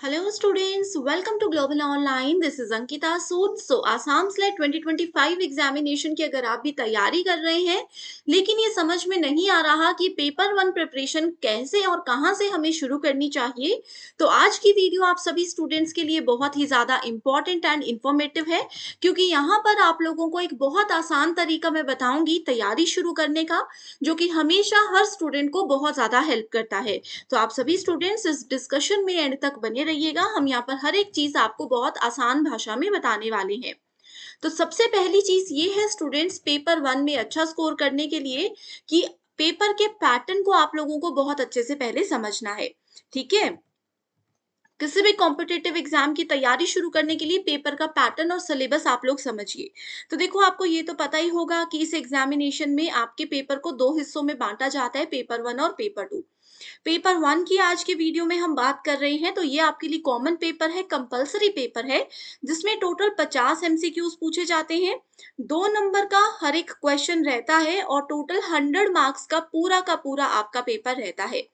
Hello students, welcome to Global Online. This is Ankita Sood. So Assam slate 2025 examination की अगर आप भी तैयारी कर रहे हैं लेकिन ये समझ में नहीं आ रहा कि पेपर वन प्रिपरेशन कैसे और कहां से हमें शुरू करनी चाहिए, तो आज की वीडियो आप सभी स्टूडेंट्स के लिए बहुत ही ज़्यादा इम्पॉर्टेंट एंड इन्फॉर्मेटिव है, क्योंकि यहाँ पर आप लोगों को एक बहुत आसान तरीका मैं बताऊंगी तैयारी शुरू करने का, जो कि हमेशा हर स्टूडेंट को बहुत ज़्यादा हेल्प करता है। तो आप सभी स्टूडेंट्स इस डिस्कशन में एंड तक बने रहिएगा। हम यहाँ पर हर एक चीज आपको बहुत आसान भाषा में बताने वाले हैं। तो सबसे पहली चीज ये है स्टूडेंट्स, पेपर वन में अच्छा स्कोर करने के लिए कि पेपर के पैटर्न को आप लोगों को बहुत अच्छे से पहले समझना है। ठीक है, किसी भी कॉम्पिटिटिव एग्जाम की तैयारी शुरू करने के लिए पेपर का पैटर्न और सिलेबस आप लोग समझिए। तो देखो, आपको ये तो पता ही होगा कि इस एग्जामिनेशन में आपके पेपर को दो हिस्सों में बांटा जाता है, पेपर वन और पेपर टू। पेपर वन की आज के वीडियो में हम बात कर रहे हैं, तो ये आपके लिए कॉमन पेपर है, कंपलसरी पेपर है, जिसमें टोटल 50 एमसीक्यूज पूछे जाते हैं। 2 नंबर का हर एक क्वेश्चन रहता है और टोटल 100 मार्क्स का पूरा आपका पेपर रहता है।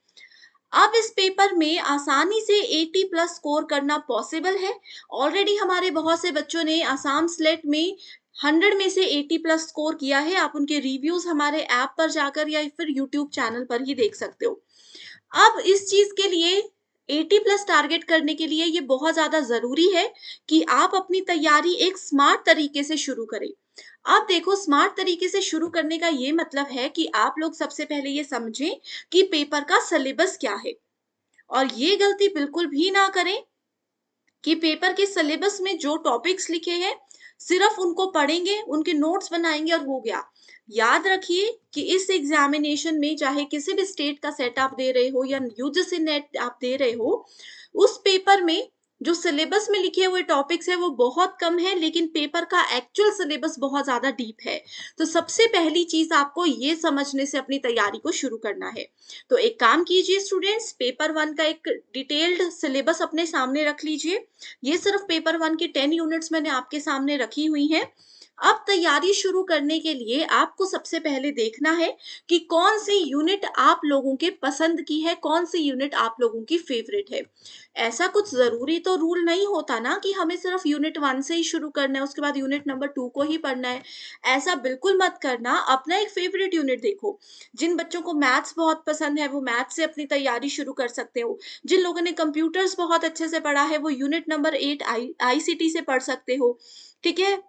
अब इस पेपर में आसानी से 80 प्लस स्कोर करना पॉसिबल है। ऑलरेडी हमारे बहुत से बच्चों ने आसाम स्लेट में 100 में से 80 प्लस स्कोर किया है। आप उनके रिव्यूज हमारे ऐप पर जाकर या फिर यूट्यूब चैनल पर ही देख सकते हो। अब इस चीज के लिए 80 प्लस टारगेट करने के लिए ये बहुत ज्यादा जरूरी है कि आप अपनी तैयारी एक स्मार्ट तरीके से शुरू करें। अब देखो, स्मार्ट तरीके से शुरू करने का ये मतलब है कि आप लोग सबसे पहले ये समझें कि पेपर का सिलेबस क्या है, और ये गलती बिल्कुल भी ना करें कि पेपर के सिलेबस में जो टॉपिक्स लिखे हैं सिर्फ उनको पढ़ेंगे, उनके नोट्स बनाएंगे और हो गया। याद रखिए कि इस एग्जामिनेशन में चाहे किसी भी स्टेट का सेट आप दे रहे हो या यूजीसी नेट आप दे रहे हो, उस पेपर में जो सिलेबस में लिखे हुए टॉपिक्स है वो बहुत कम है, लेकिन पेपर का एक्चुअल सिलेबस बहुत ज्यादा डीप है। तो सबसे पहली चीज आपको ये समझने से अपनी तैयारी को शुरू करना है। तो एक काम कीजिए स्टूडेंट्स, पेपर वन का एक डिटेल्ड सिलेबस अपने सामने रख लीजिए। ये सिर्फ पेपर वन की 10 यूनिट्स मैंने आपके सामने रखी हुई हैं। अब तैयारी शुरू करने के लिए आपको सबसे पहले देखना है कि कौन सी यूनिट आप लोगों के पसंद की है, कौन सी यूनिट आप लोगों की फेवरेट है। ऐसा कुछ जरूरी तो रूल नहीं होता ना कि हमें सिर्फ यूनिट वन से ही शुरू करना है, उसके बाद यूनिट नंबर टू को ही पढ़ना है। ऐसा बिल्कुल मत करना, अपना एक फेवरेट यूनिट देखो। जिन बच्चों को मैथ्स बहुत पसंद है वो मैथ्स से अपनी तैयारी शुरू कर सकते हो। जिन लोगों ने कंप्यूटर्स बहुत अच्छे से पढ़ा है वो यूनिट नंबर 8 आईसीटी से पढ़ सकते हो। ठीक है,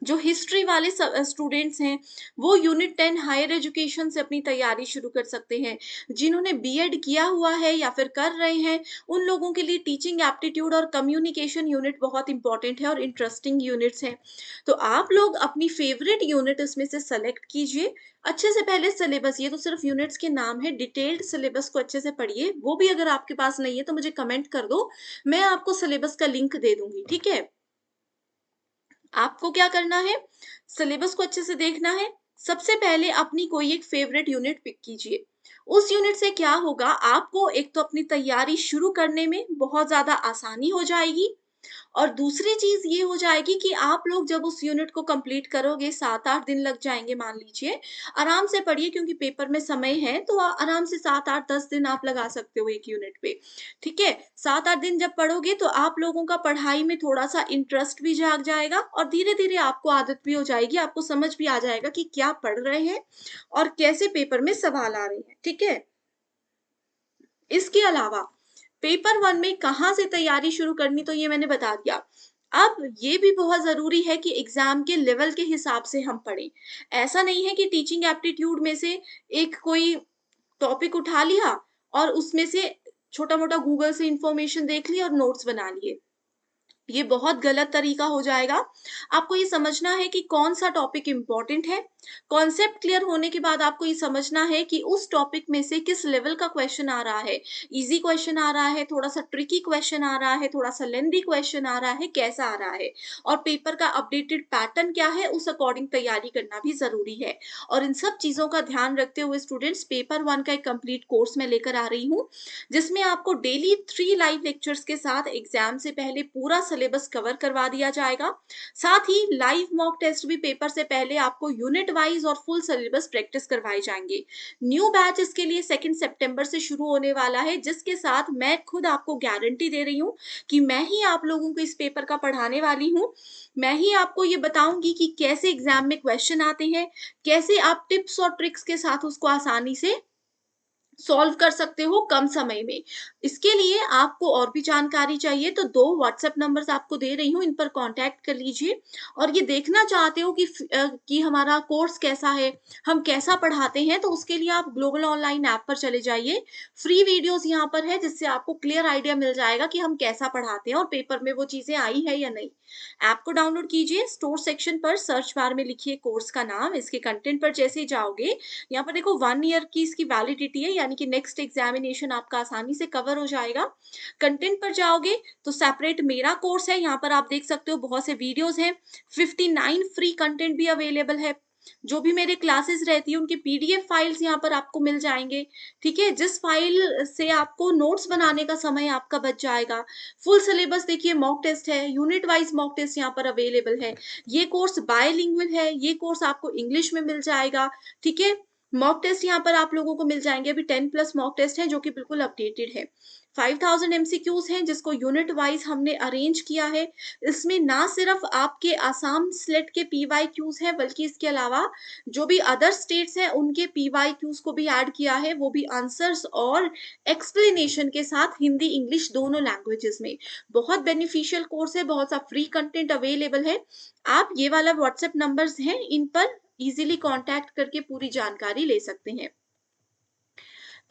जो हिस्ट्री वाले स्टूडेंट्स हैं वो यूनिट 10 हायर एजुकेशन से अपनी तैयारी शुरू कर सकते हैं। जिन्होंने बीएड किया हुआ है या फिर कर रहे हैं, उन लोगों के लिए टीचिंग एप्टीट्यूड और कम्युनिकेशन यूनिट बहुत इंपॉर्टेंट है और इंटरेस्टिंग यूनिट्स हैं। तो आप लोग अपनी फेवरेट यूनिट इसमें से सेलेक्ट कीजिए। अच्छे से पहले सिलेबस, ये तो सिर्फ यूनिट्स के नाम है, डिटेल्ड सिलेबस को अच्छे से पढ़िए। वो भी अगर आपके पास नहीं है तो मुझे कमेंट कर दो, मैं आपको सिलेबस का लिंक दे दूंगी। ठीक है, आपको क्या करना है, सिलेबस को अच्छे से देखना है। सबसे पहले अपनी कोई एक फेवरेट यूनिट पिक कीजिए। उस यूनिट से क्या होगा, आपको एक तो अपनी तैयारी शुरू करने में बहुत ज्यादा आसानी हो जाएगी, और दूसरी चीज ये हो जाएगी कि आप लोग जब उस यूनिट को कंप्लीट करोगे, 7-8 दिन लग जाएंगे मान लीजिए। आराम से पढ़िए क्योंकि पेपर में समय है, तो आराम से 7-8-10 दिन आप लगा सकते हो एक यूनिट पे। ठीक है, 7-8 दिन जब पढ़ोगे तो आप लोगों का पढ़ाई में थोड़ा सा इंटरेस्ट भी जाग जाएगा और धीरे धीरे आपको आदत भी हो जाएगी, आपको समझ भी आ जाएगा कि क्या पढ़ रहे हैं और कैसे पेपर में सवाल आ रहे हैं। ठीक है, इसके अलावा पेपर वन में कहाँ से तैयारी शुरू करनी, तो ये मैंने बता दिया। अब ये भी बहुत जरूरी है कि एग्जाम के लेवल के हिसाब से हम पढ़ें। ऐसा नहीं है कि टीचिंग एप्टीट्यूड में से एक कोई टॉपिक उठा लिया और उसमें से छोटा मोटा गूगल से इंफॉर्मेशन देख ली और नोट्स बना लिए। ये बहुत गलत तरीका हो जाएगा। आपको ये समझना है कि कौन सा टॉपिक इम्पोर्टेंट है। कॉन्सेप्ट क्लियर होने के बाद आपको ये समझना है कि उस टॉपिक में से किस लेवल का क्वेश्चन आ रहा है। इजी क्वेश्चन आ रहा है, थोड़ा सा ट्रिकी क्वेश्चन आ रहा है, थोड़ा सा लेंदी क्वेश्चन आ रहा है, कैसा आ रहा है, और पेपर का अपडेटेड पैटर्न क्या है, उस अकॉर्डिंग तैयारी करना भी जरूरी है। और इन सब चीजों का ध्यान रखते हुए स्टूडेंट्स, पेपर वन का एक कंप्लीट कोर्स मैं लेकर आ रही हूँ, जिसमें आपको डेली 3 लाइव लेक्चर्स के साथ एग्जाम से पहले पूरा सिलेबस कवर करवा दिया जाएगा। साथ ही लाइव मॉक टेस्ट भी पेपर से पहले आपको यूनिट वाइज और फुल सिलेबस प्रैक्टिस करवाए जाएंगे। न्यू बैच इसके लिए 2 सितंबर से शुरू होने वाला है, जिसके साथ मैं खुद आपको गारंटी दे रही हूँ कि मैं ही आप लोगों को इस पेपर का पढ़ाने वाली हूँ। मैं ही आपको ये बताऊंगी कि कैसे एग्जाम में क्वेश्चन आते हैं, कैसे आप टिप्स और ट्रिक्स के साथ उसको आसानी से सॉल्व कर सकते हो कम समय में। इसके लिए आपको और भी जानकारी चाहिए तो 2 व्हाट्सएप नंबर्स आपको दे रही हूँ, इन पर कॉन्टैक्ट कर लीजिए। और ये देखना चाहते हो कि हमारा कोर्स कैसा है, हम कैसा पढ़ाते हैं, तो उसके लिए आप ग्लोबल ऑनलाइन ऐप पर चले जाइए। फ्री वीडियोज़ यहाँ पर है, जिससे आपको क्लियर आइडिया मिल जाएगा कि हम कैसा पढ़ाते हैं और पेपर में वो चीज़ें आई है या नहीं। ऐप को डाउनलोड कीजिए, स्टोर सेक्शन पर सर्च बार में लिखिए कोर्स का नाम, इसके कंटेंट पर जैसे ही जाओगे, यहाँ पर देखो 1 ईयर की इसकी वैलिडिटी है, यानी कि नेक्स्ट एग्जामिनेशन आपका आसानी से कवर हो जाएगा। कंटेंट पर जाओगे तो सेपरेट मेरा कोर्स है, यहाँ पर आप देख सकते हो बहुत से वीडियोस हैं, 59 फ्री कंटेंट भी अवेलेबल है। जो भी मेरे क्लासेस रहती है उनकी पीडीएफ फाइल्स यहाँ पर आपको मिल जाएंगे। ठीक है, जिस फाइल से आपको नोट्स बनाने का समय आपका बच जाएगा। फुल सिलेबस देखिए, मॉक टेस्ट है, यूनिट वाइज मॉक टेस्ट यहाँ पर अवेलेबल है। ये कोर्स बायलिंगुअल है, ये कोर्स आपको इंग्लिश में मिल जाएगा। ठीक है, मॉक टेस्ट यहाँ पर आप लोगों को मिल जाएंगे, अभी 10 प्लस मॉक टेस्ट है जो कि बिल्कुल अपडेटेड है। 5000 एमसीक्यूज हैं जिसको यूनिट वाइज हमने अरेंज किया है। इसमें ना सिर्फ आपके आसाम स्लेट के पीवाई क्यूज है, बल्कि इसके अलावा जो भी अदर स्टेट्स हैं उनके पीवाई क्यूज को भी ऐड किया है, वो भी आंसर्स और एक्सप्लेनेशन के साथ, हिंदी इंग्लिश दोनों लैंग्वेजेस में। बहुत बेनिफिशियल कोर्स है, बहुत सा फ्री कंटेंट अवेलेबल है। आप ये वाला व्हाट्सएप नंबर्स हैं, इन पर इजीली कांटेक्ट करके पूरी जानकारी ले सकते हैं।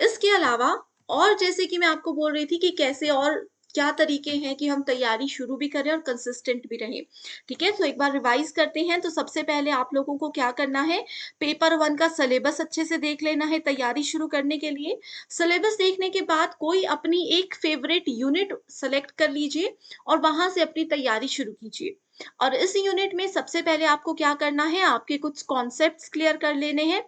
इसके अलावा और जैसे कि मैं आपको बोल रही थी कि कैसे और क्या तरीके हैं कि हम तैयारी शुरू भी करें और कंसिस्टेंट भी रहें। ठीक है, तो एक बार रिवाइज करते हैं। तो सबसे पहले आप लोगों को क्या करना है, पेपर 1 का सिलेबस अच्छे से देख लेना है तैयारी शुरू करने के लिए। सिलेबस देखने के बाद कोई अपनी एक फेवरेट यूनिट सेलेक्ट कर लीजिए और वहां से अपनी तैयारी शुरू कीजिए। और इस यूनिट में सबसे पहले आपको क्या करना है, आपके कुछ कॉन्सेप्ट्स क्लियर कर लेने हैं।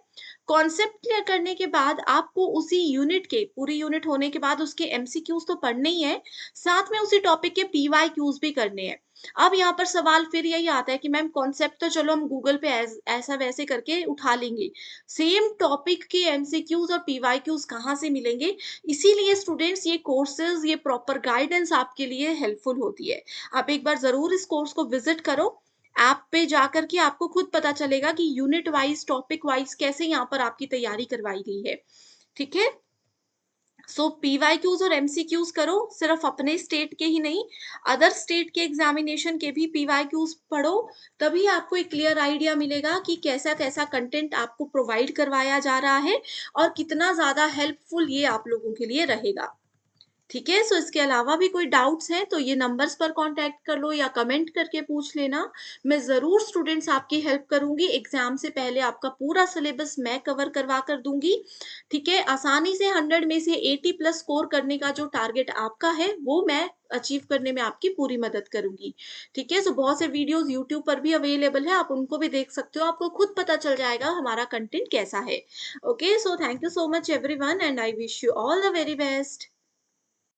कॉन्सेप्ट क्लियर करने के बाद आपको उसी यूनिट के, पूरी यूनिट होने के बाद उसके एमसीक्यूज तो पढ़ने ही है, साथ में उसी टॉपिक के पीवाई क्यूज भी करने हैं। अब यहाँ पर सवाल फिर यही आता है कि मैम कॉन्सेप्ट तो चलो हम गूगल पे ऐसा वैसे करके उठा लेंगे, सेम टॉपिक के एमसीक्यूज और पीवाई क्यूज कहाँ से मिलेंगे। इसीलिए स्टूडेंट्स ये कोर्सेज, ये प्रॉपर गाइडेंस आपके लिए हेल्पफुल होती है। आप एक बार जरूर इस कोर्स को विजिट करो। ऐप पे जाकर के आपको खुद पता चलेगा कि यूनिट वाइज, टॉपिक वाइज कैसे यहाँ पर आपकी तैयारी करवाई गई है। ठीक है, सो पीवाईक्यूज और एमसीक्यूज करो, सिर्फ अपने स्टेट के ही नहीं, अदर स्टेट के एग्जामिनेशन के भी पीवाईक्यूज पढ़ो। तभी आपको एक क्लियर आइडिया मिलेगा कि कैसा कैसा कंटेंट आपको प्रोवाइड करवाया जा रहा है और कितना ज्यादा हेल्पफुल ये आप लोगों के लिए रहेगा। ठीक है, सो इसके अलावा भी कोई डाउट्स हैं तो ये नंबर्स पर कांटेक्ट कर लो या कमेंट करके पूछ लेना। मैं ज़रूर स्टूडेंट्स आपकी हेल्प करूंगी। एग्जाम से पहले आपका पूरा सिलेबस मैं कवर करवा कर दूंगी। ठीक है, आसानी से 100 में से 80 प्लस स्कोर करने का जो टारगेट आपका है वो मैं अचीव करने में आपकी पूरी मदद करूंगी। ठीक है, सो बहुत से वीडियोस यूट्यूब पर भी अवेलेबल है, आप उनको भी देख सकते हो, आपको खुद पता चल जाएगा हमारा कंटेंट कैसा है। Okay, so thank you so much everyone and I wish you all the very best.